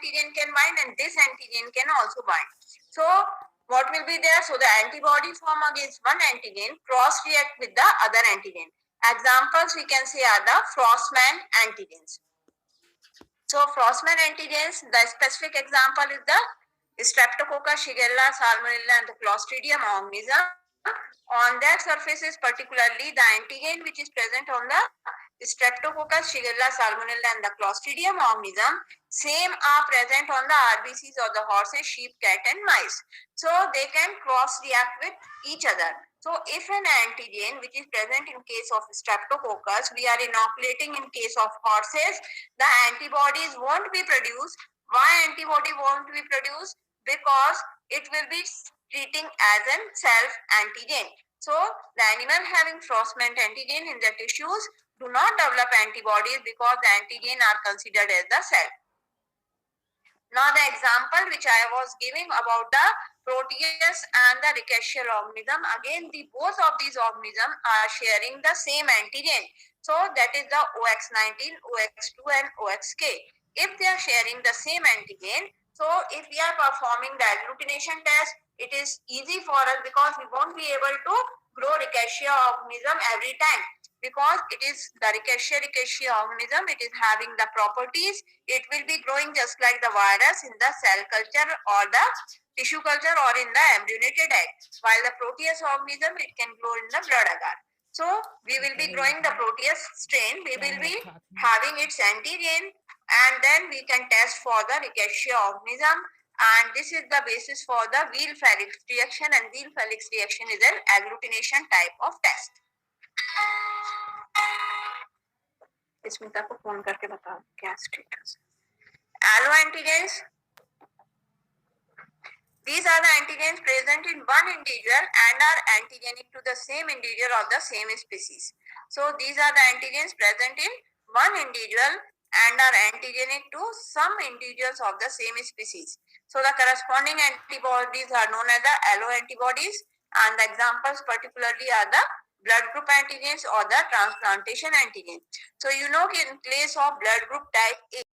antigen can bind and this antigen can also bind. So what will be there? So the antibody form against one antigen cross-react with the other antigen. Examples we can say are the Frostman antigens. So Frostman antigens, the specific example is the Streptococcus, Shigella, Salmonella and the Clostridium organism. On their surfaces, particularly the antigen which is present on the Streptococcus, Shigella, Salmonella and the Clostridium organism, same are present on the RBCs of the horses, sheep, cat and mice. So they can cross-react with each other. So if an antigen which is present in case of Streptococcus, we are inoculating in case of horses, the antibodies won't be produced. Why antibody won't be produced? Because it will be treating as a self-antigen. So the animal having Frostman antigen in the tissues do not develop antibodies because the antigen are considered as the self. Now the example which I was giving about the Proteus and the rickettsial organism, again both of these organisms are sharing the same antigen. So that is the OX19, OX2 and OXK. If they are sharing the same antigen, so if we are performing the agglutination test, it is easy for us because we won't be able to grow rickettsia organism every time, because it is the rickettsia organism, it is having the properties, it will be growing just like the virus in the cell culture or the tissue culture or in the embryonated egg, while the Proteus organism, it can grow in the blood agar. So we will be growing the Proteus strain, we will be having its antigen, and then we can test for the rickettsia organism, and this is the basis for the Weil-Felix reaction, and Weil-Felix reaction is an agglutination type of test. Smita को phone करके बताओ क्या status. Allo antigens, these are the antigens present in one individual and are antigenic to the same individual of the same species. So these are the antigens present in one individual and are antigenic to some individuals of the same species. So the corresponding antibodies are known as the allo antibodies, and the examples particularly are the blood group antigens or the transplantation antigen. So you know in place of blood group type A,